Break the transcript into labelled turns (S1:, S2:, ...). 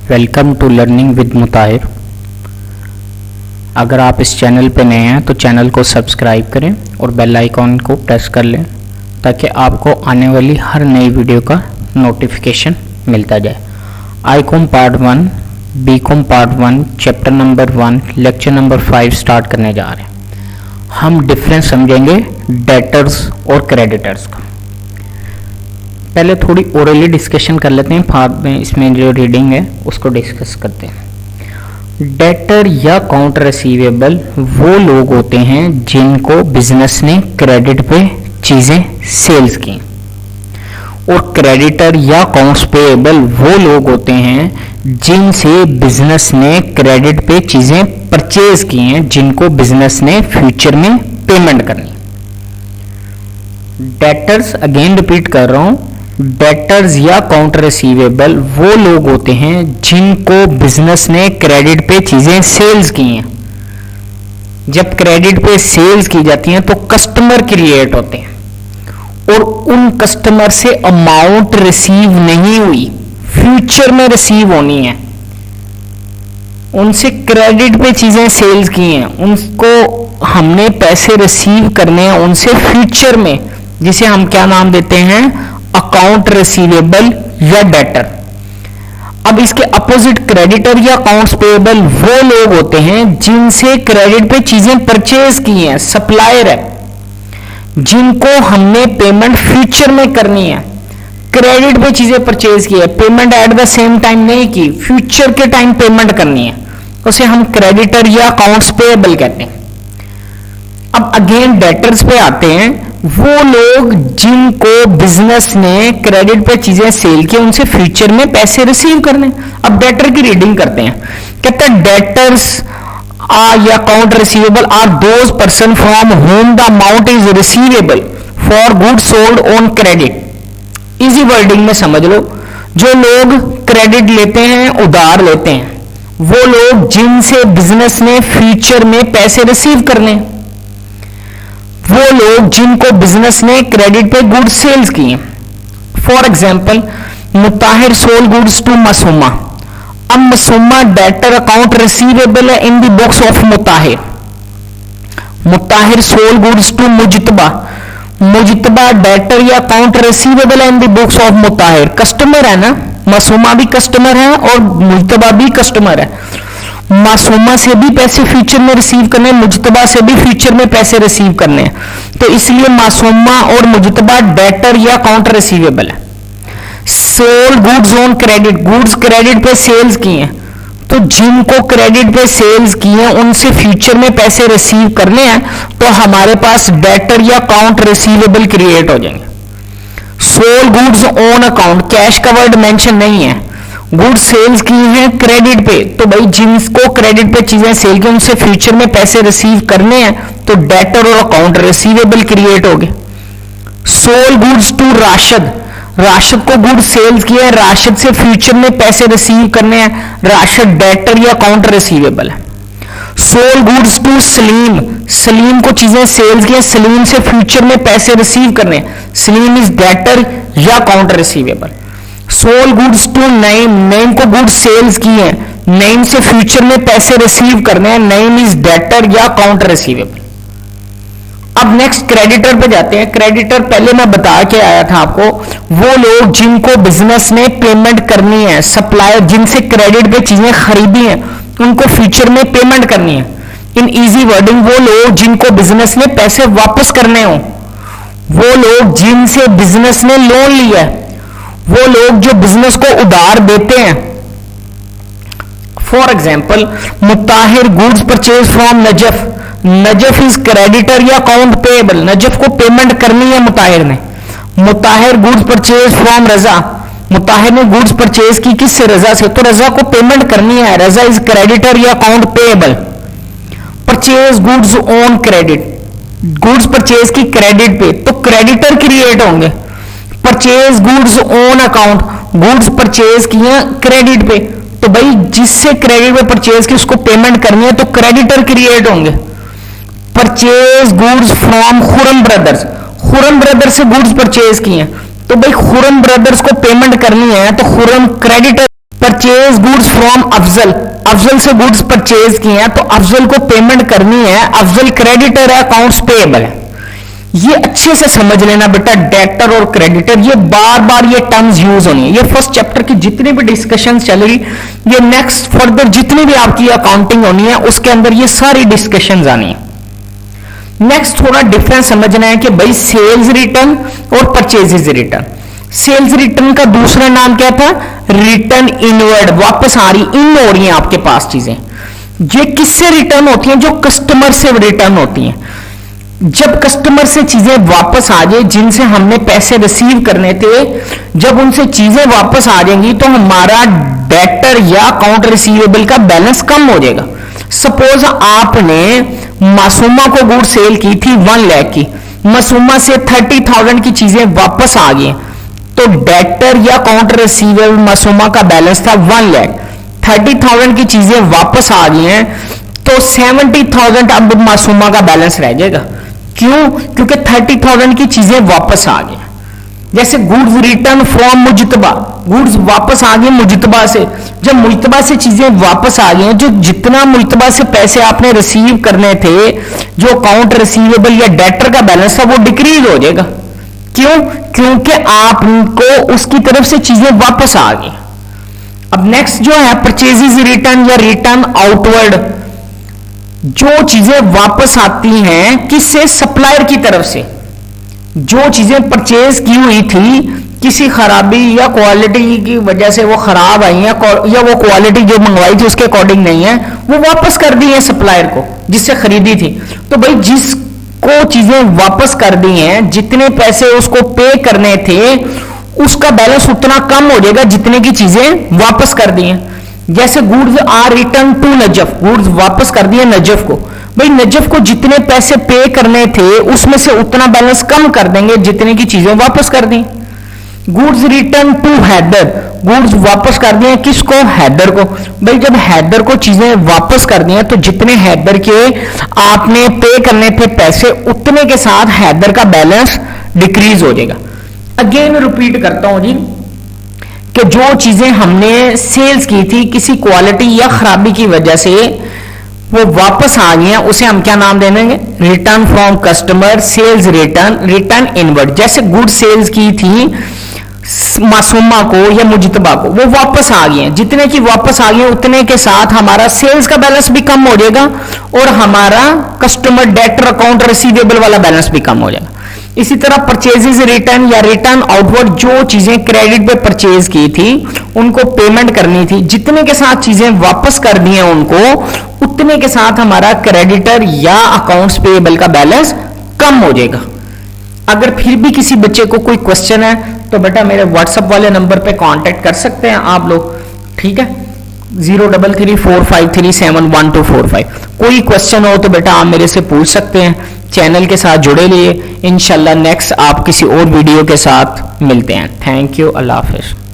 S1: Welcome to learning with Mutahir. अगर आप इस चैनल पर नए हैं तो चैनल को सब्सक्राइब करें और बेल आइकॉन को प्रेस कर लें ताकि आपको आने वाली हर नई वीडियो का नोटिफिकेशन मिलता जाए। ICom part 1, BCom part 1, chapter number 1, lecture number 5 start करने जा रहे हैं। हम डिफरेंस समझेंगे डेटर्स और क्रेडिटर्स का। पहले थोड़ी ओरली डिस्कशन कर लेते हैं, बाद में इसमें जो रीडिंग है उसको डिस्कस करते हैं। डेटर या काउंट रिसीवेबल वो लोग होते हैं जिनको बिजनेस ने क्रेडिट पे चीजें सेल्स की, और क्रेडिटर या अकाउंट्स पेएबल वो लोग होते हैं जिनसे बिजनेस ने क्रेडिट पे चीजें परचेज की हैं, जिनको बिजनेस ने फ्यूचर में पेमेंट करनी। डेटर्स, अगेन रिपीट कर रहा हूं, डेटर्स या अकाउंट रिसीवेबल वो लोग होते हैं जिनको बिजनेस ने क्रेडिट पे चीजें सेल्स की हैं। जब क्रेडिट पे सेल्स की जाती हैं तो कस्टमर क्रिएट होते हैं और उन कस्टमर से अमाउंट रिसीव नहीं हुई, फ्यूचर में रिसीव होनी है। उनसे क्रेडिट पे चीजें सेल्स की हैं, उनको हमने पैसे रिसीव करने हैं उनसे फ्यूचर में, जिसे हम क्या नाम देते हैं, अकाउंट रिसीवेबल या डेटर। अब इसके अपोजिट क्रेडिटर या अकाउंट्स पेएबल वो लोग होते हैं जिनसे क्रेडिट पे चीजें परचेज की हैं, सप्लायर है, जिनको हमने पेमेंट फ्यूचर में करनी है। क्रेडिट पे चीजें परचेज की है, payment at the same time नहीं की, फ्यूचर के टाइम पेमेंट करनी है, उसे हम क्रेडिटर या अकाउंट्स पेएबल कहते हैं। अब अगेन डेटर्स पे आते हैं, वो लोग जिनको बिजनेस ने क्रेडिट पे चीजें सेल की, उनसे फ्यूचर में पैसे रिसीव करने। अब डेटर की रीडिंग करते हैं। कहते हैं डेटर्स या account receivable are those person from whom the amount is receivable for good sold on credit. Easy wording में समझ लो, जो लोग क्रेडिट लेते हैं, उधार लेते हैं, वो लोग जिनसे बिजनेस ने फ्यूचर में पैसे रिसीव करने, वो लोग जिनको बिजनेस ने क्रेडिट पे गुड्स सेल्स किए। For example, Mutahir sold goods to Masooma. अब मासूमा डेटर अकाउंट रिसीवेबल है in the books of Mutahir. Mutahir sold goods to Mujtaba. Mujtaba debtor या अकाउंट रिसीवेबल है in the books of Mutahir. Customer है ना, मासूमा भी कस्टमर है और मुजतबा भी कस्टमर है। मासूमा से भी पैसे फ्यूचर में रिसीव करने, मुजतबा से भी फ्यूचर में पैसे रिसीव करने, तो इसलिए मासूमा और मुजतबा डेटर या अकाउंट रिसीवेबल है। Sold goods on credit, goods credit पे सेल्स की हैं, तो जिनको क्रेडिट पे सेल्स की हैं उनसे फ्यूचर में पैसे रिसीव करने हैं, तो हमारे पास डेटर या अकाउंट रिसीवेबल क्रिएट हो जाएंगे। Sold goods on account, cash का वर्ड मेंशन नहीं है, गुड्स सेल्स की हैं क्रेडिट पे, तो भाई जिनको क्रेडिट पे चीजें सेल की उनसे फ्यूचर में पैसे रिसीव करने हैं, तो डेटर और अकाउंट रिसीवेबल क्रिएट हो गए। Sold goods to Rashid, Rashid को गुड्स सेल्स किए हैं, राशिद से फ्यूचर में पैसे रिसीव करने हैं, राशिद डेटर या अकाउंट रिसीवेबल है। Sold goods to Salim, Salim को चीजें सेल्स की हैं, सलीम से फ्यूचर में पैसे रिसीव करने हैं, सलीम इज डेटर या account receivable. Sold goods to Naeem, Naeem को गुड्स सेल्स की हैं, नईम से फ्यूचर में पैसे रिसीव करने हैं, नईम इज डेटर या अकाउंट रिसीवेबल। अब नेक्स्ट क्रेडिटर पे जाते हैं। क्रेडिटर पहले मैं बता के आया था आपको, वो लोग जिनको बिजनेस में पेमेंट करनी है, सप्लायर जिनसे क्रेडिट पे चीजें खरीदी हैं उनको फ्यूचर में पेमेंट करनी है। इन इजी वर्डिंग, वो लोग जिनको बिजनेस ने पैसे वापस करने हो, वो लोग जिनसे बिजनेस ने लोन लिया है, वो लोग जो बिजनेस को उधार देते हैं। For example, Mutahir goods purchase from Najaf, Najaf is creditor या अकाउंट पेएबल, नजफ को पेमेंट करनी है मुताहिर ने। Mutahir goods purchase from Raza, Mutahir ने गुड्स परचेज की किससे, रजा से, तो रजा को पेमेंट करनी है, रजा इज क्रेडिटर या account payable. Purchase goods on credit, goods purchase की क्रेडिट पे, तो क्रेडिटर क्रिएट होंगे। Purchase goods on account, goods purchase किए क्रेडिट पे, तो भाई जिससे क्रेडिट पे परचेज की उसको पेमेंट करनी है, तो क्रेडिटर क्रिएट होंगे। Purchase goods from Khurram brothers, Khurram brothers से गुड्स परचेज किए, तो भाई खुरम ब्रदर्स को पेमेंट करनी है, तो Khurram creditor. Purchase purchase goods from Afzal, Afzal से गुड्स परचेज किए हैं तो अफजल को पेमेंट करनी है, अफजल क्रेडिटर है, अकाउंट्स पेएबल है। ये अच्छे से समझ लेना बेटा, डेटर और क्रेडिटर ये बार बार ये टर्म्स यूज होनी है। ये फर्स्ट चैप्टर की जितनी भी डिस्कशन चल रही, ये नेक्स्ट फर्दर जितनी भी आपकी अकाउंटिंग होनी है उसके अंदर ये सारी डिस्कशन आनी है। नेक्स्ट थोड़ा डिफरेंस समझना है कि भाई सेल्स रिटर्न और परचेजेज रिटर्न। सेल्स रिटर्न का दूसरा नाम क्या था? रिटर्न इनवर्ड, वापस आ रही, इन हो रही है आपके पास चीजें। ये किससे रिटर्न होती हैं? जो कस्टमर से रिटर्न होती हैं। जब कस्टमर से चीजें वापस आ जाए, जिनसे हमने पैसे रिसीव करने थे, जब उनसे चीजें वापस आ जाएंगी तो हमारा डेटर या अकाउंट रिसीवेबल का बैलेंस कम हो जाएगा। सपोज आपने मासूमा को गुड सेल की थी 1 लाख की, मासूमा से 30,000 की चीजें वापस आ गई, तो डेटर या अकाउंट रिसीवेबल मासूमा का बैलेंस था 1 लाख, 30,000 की चीजें वापस आ गई हैं तो 70,000 अब मासूमा का बैलेंस रह जाएगा। क्यों? क्योंकि 30,000 की चीजें वापस आ गई। जैसे गुड्स रिटर्न फ्रॉम मुजतबा, गुड्स वापस आ गए मुजतबा से। जब मुजतबा से चीजें वापस आ गई, जो जितना मुजतबा से पैसे आपने रिसीव करने थे, जो अकाउंट रिसीवेबल या डेटर का बैलेंस था वो डिक्रीज हो जाएगा। क्यों? क्योंकि आपको उसकी तरफ से चीजें वापस आ गई। अब नेक्स्ट जो है परचेजेज रिटर्न या रिटर्न आउटवर्ड, जो चीजें वापस आती हैं किससे? सप्लायर की तरफ से। जो चीजें परचेज की हुई थी किसी खराबी या क्वालिटी की वजह से वो खराब आई हैं या वो क्वालिटी जो मंगवाई थी उसके अकॉर्डिंग नहीं है, वो वापस कर दी है सप्लायर को जिससे खरीदी थी। तो भाई जिसको चीजें वापस कर दी हैं, जितने पैसे उसको पे करने थे उसका बैलेंस उतना कम हो जाएगा जितने की चीजें वापस कर दी हैं। जैसे goods are return to Najaf, goods वापस कर दिए नजफ को। भाई नजफ को जितने पैसे पे करने थे उसमें से उतना बैलेंस कम कर देंगे जितने की चीजें वापस कर दी। Goods return to Haider, goods वापस कर दिए किसको? हैदर को। भाई जब हैदर को चीजें वापस कर दिए तो जितने हैदर के आपने पे करने थे पैसे उतने के साथ हैदर का बैलेंस डिक्रीज हो जाएगा। अगेन रिपीट करता हूं जी कि जो चीजें हमने सेल्स की थी किसी क्वालिटी या खराबी की वजह से वो वापस आ गई हैं, उसे हम क्या नाम दे देंगे? Return from customer, sales return, return inward. जैसे गुड सेल्स की थी मासूमा को या मुजतबा को, वो वापस आ गई हैं, जितने की वापस आ गई हैं उतने के साथ हमारा सेल्स का बैलेंस भी कम हो जाएगा और हमारा कस्टमर डेटर अकाउंट रिसीवेबल वाला बैलेंस भी कम हो जाएगा। इसी तरह परचेजेज रिटर्न या रिटर्न आउटवर्ड, जो चीजें क्रेडिट पे परचेज की थी उनको पेमेंट करनी थी, जितने के साथ चीजें वापस कर दी हैं उनको उतने के साथ हमारा क्रेडिटर या अकाउंट्स पेएबल का बैलेंस कम हो जाएगा। अगर फिर भी किसी बच्चे को कोई क्वेश्चन है तो बेटा मेरे व्हाट्सएप वाले नंबर पे कांटेक्ट कर सकते हैं आप लोग, ठीक है? 033453711245। कोई क्वेश्चन हो तो बेटा आप मेरे से पूछ सकते हैं। चैनल के साथ जुड़े रहिए, इंशाल्लाह नेक्स्ट आप किसी और वीडियो के साथ मिलते हैं। Thank you, Allah Hafiz.